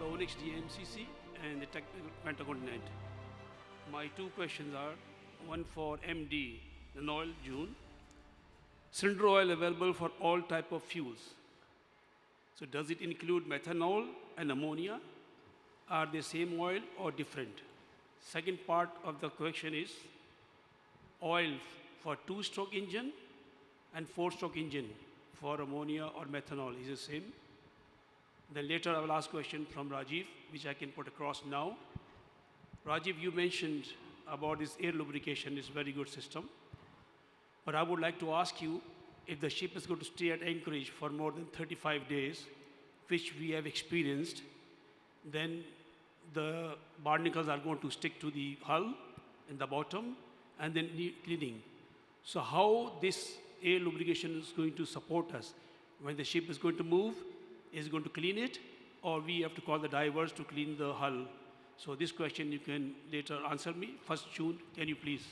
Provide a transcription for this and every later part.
the Onyx DMCC and the Technical Pentacontinent. My two questions are, one for MD, the oil June. Cylinder oil available for all type of fuels. So does it include methanol and ammonia? Are they same oil or different? Second part of the question is, oil for two-stroke engine and four-stroke engine for ammonia or methanol is the same. Then later I will ask question from Rajiv, which I can put across now. Rajiv, you mentioned about this air lubrication is very good system. But I would like to ask you, if the ship is going to stay at anchorage for more than 35 days, which we have experienced, then the barnacles are going to stick to the hull in the bottom and then need cleaning. So how this air lubrication is going to support us? When the ship is going to move, is it going to clean it, or we have to call the divers to clean the hull? So this question you can later answer me. First, June, can you please?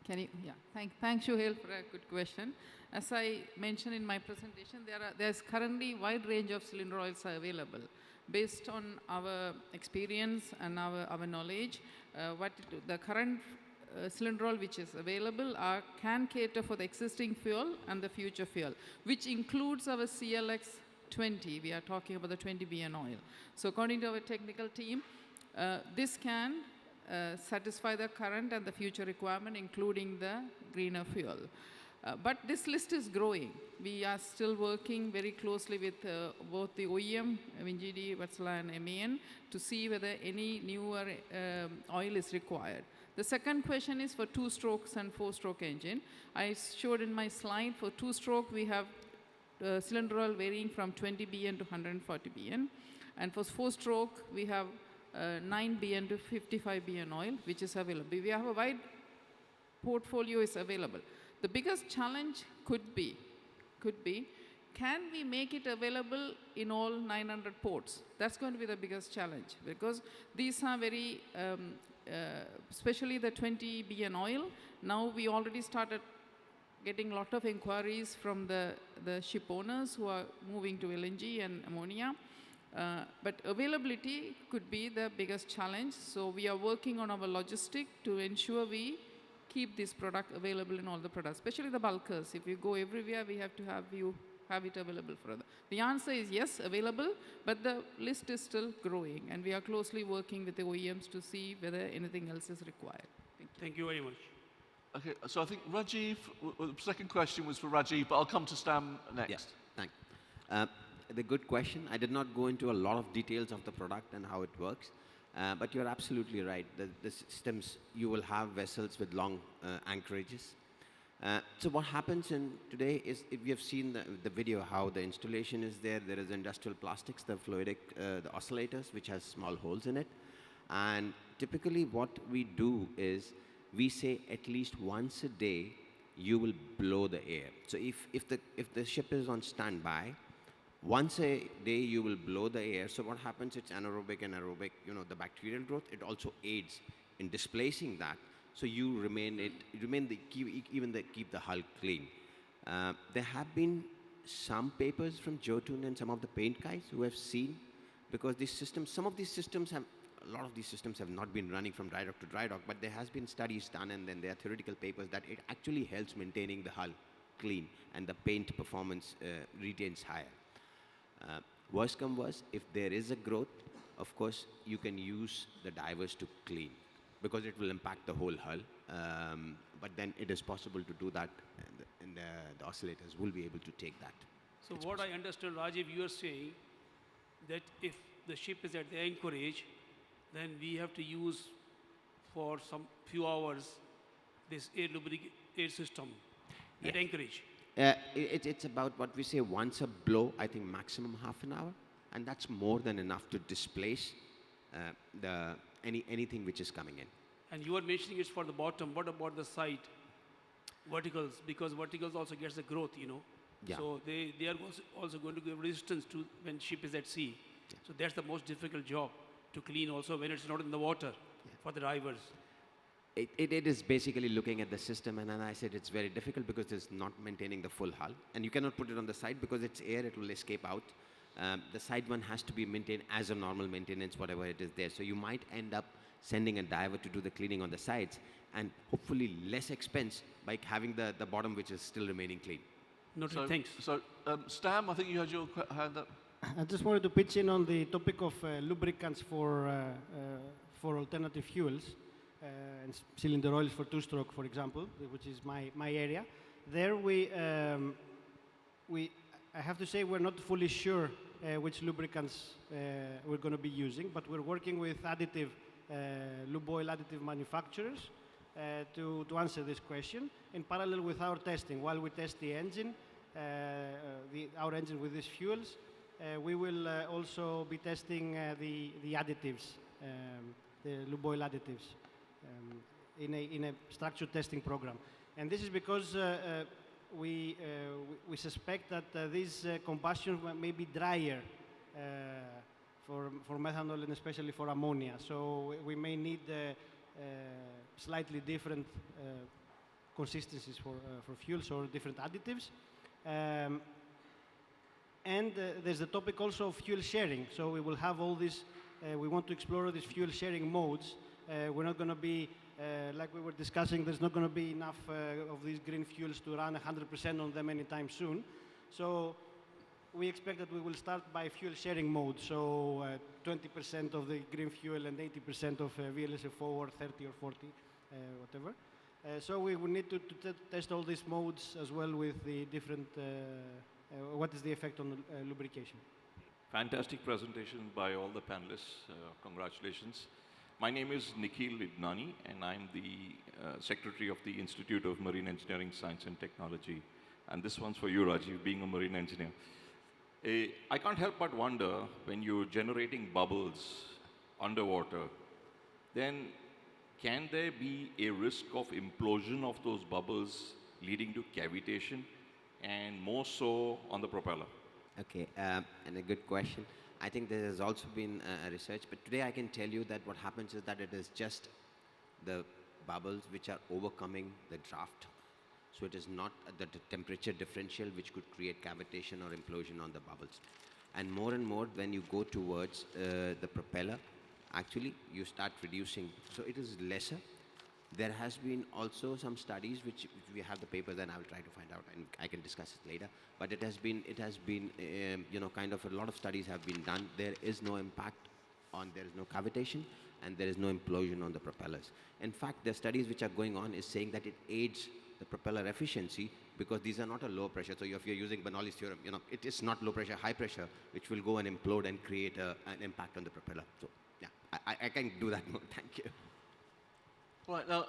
Can you? Yeah. Thanks, Shuhail, for a good question. As I mentioned in my presentation, there's currently wide range of cylinder oils available. Based on our experience and our knowledge, the current cylinder oil which is available can cater for the existing fuel and the future fuel, which includes our CLX 20. We are talking about the 20 BN oil. So according to our technical team, this can satisfy the current and the future requirement, including the greener fuel. But this list is growing. We are still working very closely with both the OEM, WinGD, Wärtsilä, and MAN to see whether any newer oil is required. The second question is for two-strokes and four-stroke engine. I showed in my slide for two-stroke, we have cylinder oil varying from 20 BN to 140 BN. And for four-stroke, we have 9 BN to 55 BN oil, which is available. We have a wide portfolio is available. The biggest challenge could be, can we make it available in all 900 ports? That's going to be the biggest challenge, because these are very, especially the 20 BN oil. Now we already started getting a lot of inquiries from the ship owners who are moving to LNG and ammonia. But availability could be the biggest challenge. So we are working on our logistic to ensure we keep this product available in all the products, especially the bulkers. If you go everywhere, we have to have it available for other. The answer is yes, available, but the list is still growing, and we are closely working with the OEMs to see whether anything else is required. Thank you very much. Okay, so I think Rajiv, the second question was for Rajiv, but I'll come to Stam next. Yes, thanks. The good question. I did not go into a lot of details of the product and how it works, but you're absolutely right. The systems, you will have vessels with long anchorages. So what happens in today is, if you have seen the video, how the installation is there, there is industrial plastics, the fluidic, the oscillators, which has small holes in it. And typically what we do is, we say at least once a day, you will blow the air. So if the ship is on standby, once a day you will blow the air. So what happens, it's anaerobic and aerobic, the bacterial growth, it also aids in displacing that. So you keep the hull clean. There have been some papers from Jotun and some of the paint guys who have seen, because these systems, a lot of these systems have not been running from dry dock to dry dock, but there has been studies done, and then there are theoretical papers that it actually helps maintaining the hull clean and the paint performance retains higher. Worst come worst, if there is a growth, of course, you can use the divers to clean, because it will impact the whole hull. But then it is possible to do that, and the oscillators will be able to take that. So what I understand, Rajiv, you are saying that if the ship is at the anchorage, then we have to use for some few hours this air system at anchorage. It's about what we say once a blow, I think maximum half an hour, and that's more than enough to displace anything which is coming in. And you are mentioning it's for the bottom. What about the side verticals? Because verticals also gets the growth, Yeah. So they are also going to give resistance to when ship is at sea. Yeah. So that's the most difficult job to clean also when it's not in the water for the divers. It is basically looking at the system, and then I said it's very difficult because it's not maintaining the full hull, and you cannot put it on the side because it's air, it will escape out. the side one has to be maintained as a normal maintenance, whatever it is there. So you might end up sending a diver to do the cleaning on the sides, and hopefully less expense by having the bottom which is still remaining clean. Noted, thanks. So, Stam, I think you had your hand up. I just wanted to pitch in on the topic of lubricants for alternative fuels and cylinder oils for two-stroke, for example, which is my area. There I have to say we're not fully sure which lubricants we're going to be using, but we're working with lube oil additive manufacturers to answer this question in parallel with our testing. While we test the engine, our engine with these fuels, we will also be testing the additives, the lube oil additives, in a structured testing program. And this is because we suspect that this combustion may be drier for methanol and especially for ammonia. So we may need slightly different consistencies for fuels or different additives. And there's the topic also of fuel sharing. So we will have all these, we want to explore these fuel sharing modes. We're not going to be, like we were discussing, there's not going to be enough of these green fuels to run 100% on them anytime soon. So we expect that we will start by fuel sharing mode. So 20% of the green fuel and 80% of VLSFO, or 30 or 40, whatever. So we will need to test all these modes as well with the different, what is the effect on lubrication. Fantastic presentation by all the panelists. Congratulations. My name is Nikhil Idnani, and I'm the Secretary of the Institute of Marine Engineering, Science and Technology. And this one's for you, Rajiv, being a marine engineer. I can't help but wonder, when you're generating bubbles underwater, then can there be a risk of implosion of those bubbles leading to cavitation, and more so on the propeller? Okay, and a good question. I think there has also been research, but today I can tell you that what happens is that it is just the bubbles which are overcoming the draft. So it is not the temperature differential which could create cavitation or implosion on the bubbles. And more, when you go towards the propeller, actually you start reducing. So it is lesser. There has been also some studies which we have the papers, and I will try to find out, and I can discuss it later. But it has been you know, kind of a lot of studies have been done. There is no impact there is no cavitation, and there is no implosion on the propellers. In fact, the studies which are going on is saying that it aids the propeller efficiency, because these are not a low pressure. So if you're using Bernoulli's theorem, you know, it is not low pressure, high pressure, which will go and implode and create an impact on the propeller. So yeah, I can do that more. Thank you. Right, now,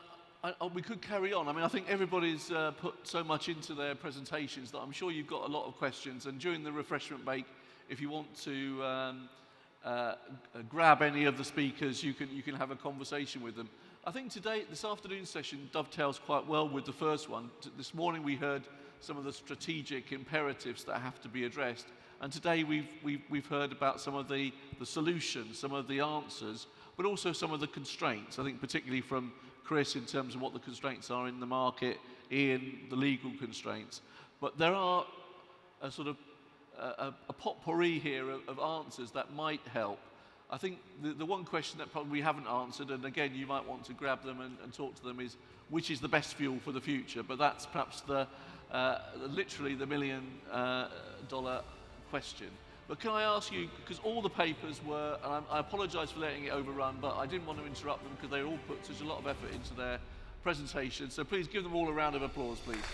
we could carry on. I mean, I think everybody's put so much into their presentations that I'm sure you've got a lot of questions. And during the refreshment break, if you want to grab any of the speakers, you can have a conversation with them. I think this afternoon's session dovetails quite well with the first one. This morning we heard some of the strategic imperatives that have to be addressed. And today we've heard about some of the solutions, some of the answers, but also some of the constraints. I think particularly from Chris in terms of what the constraints are in the market, Ian, the legal constraints. But there are a sort of a potpourri here of answers that might help. I think the one question that probably we haven't answered, and again you might want to grab them and talk to them, is which is the best fuel for the future? But that's perhaps literally the $1 million question. But can I ask you, because all the papers were, and I apologise for letting it overrun, but I didn't want to interrupt them because they all put such a lot of effort into their presentation. So please give them all a round of applause, please.